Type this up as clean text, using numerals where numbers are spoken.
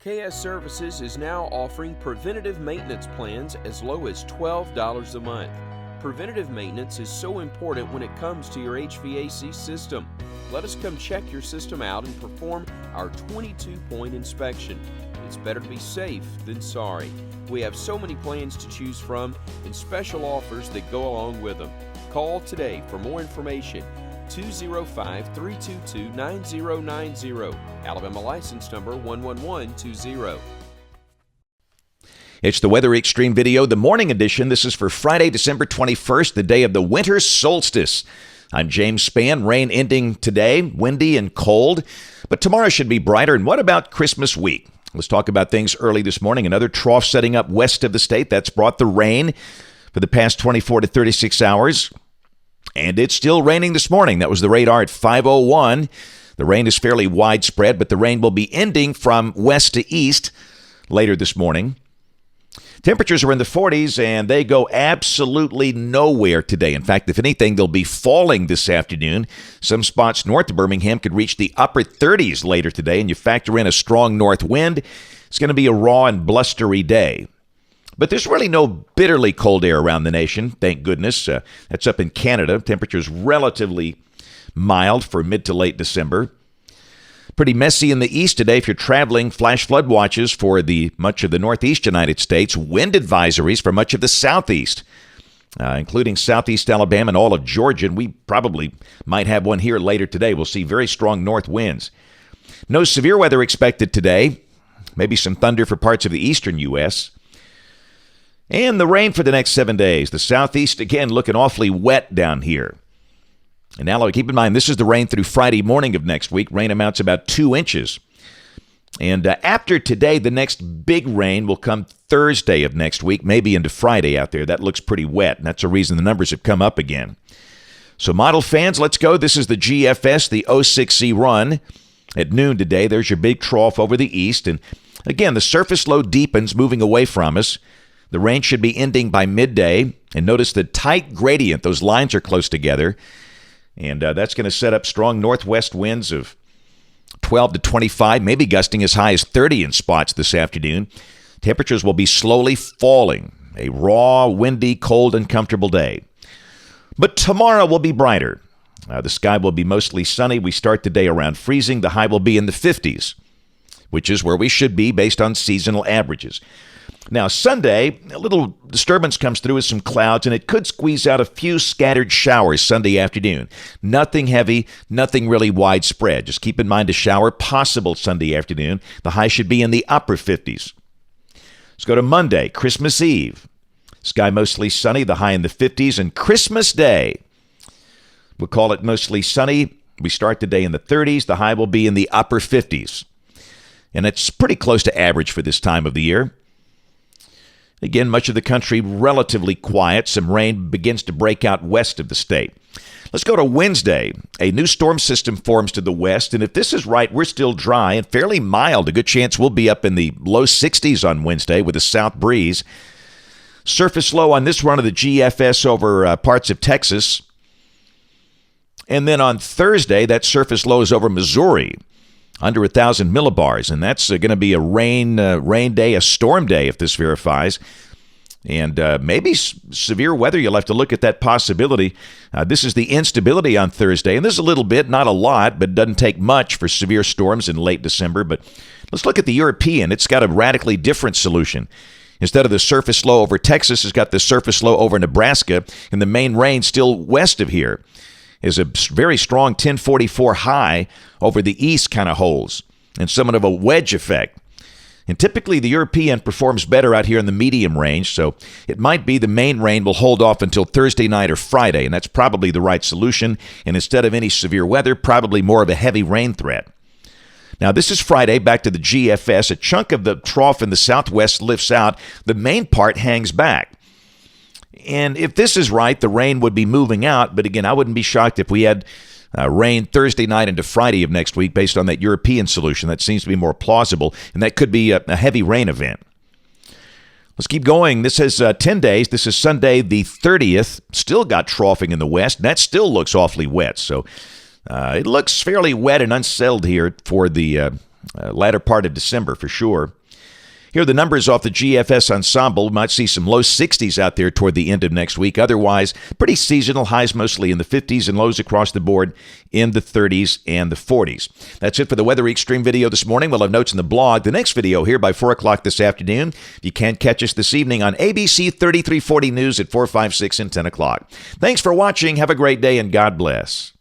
KS Services is now offering preventative maintenance plans as low as $12 a month. Preventative maintenance is so important when it comes to your HVAC system. Let us come check your system out and perform our 22-point inspection. It's better to be safe than sorry. We have so many plans to choose from and special offers that go along with them. Call today for more information. 205-322-9090. Alabama license number 11120. It's the Weather Xtreme video, the morning edition. This is for Friday, December 21st, the day of the winter solstice. I'm James Spann. Rain ending today, windy and cold, but tomorrow should be brighter. And what about Christmas week? Let's talk about things early this morning. Another trough setting up west of the state. That's brought the rain for the past 24 to 36 hours. And it's still raining this morning. That was the radar at 5:01. The rain is fairly widespread, but the rain will be ending from west to east later this morning. Temperatures are in the 40s, and they go absolutely nowhere today. In fact, if anything, they'll be falling this afternoon. Some spots north of Birmingham could reach the upper 30s later today, and you factor in a strong north wind. It's going to be a raw and blustery day. But there's really no bitterly cold air around the nation, thank goodness. That's up in Canada. Temperatures relatively mild for mid to late December. Pretty messy in the east today if you're traveling. Flash flood watches for much of the northeast United States. Wind advisories for much of the southeast, including southeast Alabama and all of Georgia. And we probably might have one here later today. We'll see very strong north winds. No severe weather expected today. Maybe some thunder for parts of the eastern U.S., and the rain for the next 7 days. The southeast, again, looking awfully wet down here. And now, keep in mind, this is the rain through Friday morning of next week. Rain amounts about 2 inches. And after today, the next big rain will come Thursday of next week, maybe into Friday out there. That looks pretty wet, and that's the reason the numbers have come up again. So model fans, let's go. This is the GFS, the 06C run. At noon today, there's your big trough over the east. And again, the surface low deepens, moving away from us. The rain should be ending by midday. And notice the tight gradient. Those lines are close together. And that's going to set up strong northwest winds of 12 to 25, maybe gusting as high as 30 in spots this afternoon. Temperatures will be slowly falling. A raw, windy, cold, uncomfortable day. But tomorrow will be brighter. The sky will be mostly sunny. We start the day around freezing. The high will be in the 50s, which is where we should be based on seasonal averages. Now, Sunday, a little disturbance comes through with some clouds, and it could squeeze out a few scattered showers Sunday afternoon. Nothing heavy, nothing really widespread. Just keep in mind a shower possible Sunday afternoon. The high should be in the upper 50s. Let's go to Monday, Christmas Eve. Sky mostly sunny, the high in the 50s, and Christmas Day. We'll call it mostly sunny. We start the day in the 30s. The high will be in the upper 50s. And it's pretty close to average for this time of the year. Again, much of the country relatively quiet. Some rain begins to break out west of the state. Let's go to Wednesday. A new storm system forms to the west, and if this is right, we're still dry and fairly mild. A good chance we'll be up in the low 60s on Wednesday with a south breeze. Surface low on this run of the GFS over parts of Texas. And then on Thursday, that surface low is over Missouri, under 1,000 millibars, and that's going to be a rain day, a storm day if this verifies. And maybe severe weather. You'll have to look at that possibility. This is the instability on Thursday, and this is a little bit, not a lot, but it doesn't take much for severe storms in late December. But let's look at the European. It's got a radically different solution. Instead of the surface low over Texas, it's got the surface low over Nebraska, and the main rain still west of here is a very strong 1044 high over the east kind of holds, and somewhat of a wedge effect. And typically the European performs better out here in the medium range, so it might be the main rain will hold off until Thursday night or Friday, and that's probably the right solution. And instead of any severe weather, probably more of a heavy rain threat. Now, this is Friday, back to the GFS. A chunk of the trough in the southwest lifts out. The main part hangs back. And if this is right, the rain would be moving out. But again, I wouldn't be shocked if we had rain Thursday night into Friday of next week based on that European solution. That seems to be more plausible, and that could be a heavy rain event. Let's keep going. This has 10 days. This is Sunday the 30th. Still got troughing in the west, and that still looks awfully wet. So it looks fairly wet and unsettled here for the latter part of December for sure. Here are the numbers off the GFS Ensemble. We might see some low 60s out there toward the end of next week. Otherwise, pretty seasonal. Highs mostly in the 50s and lows across the board in the 30s and the 40s. That's it for the Weather Xtreme video this morning. We'll have notes in the blog. The next video here by 4 o'clock this afternoon. If you can't catch us this evening on ABC 3340 News at 4, 5, 6, and 10 o'clock. Thanks for watching. Have a great day and God bless.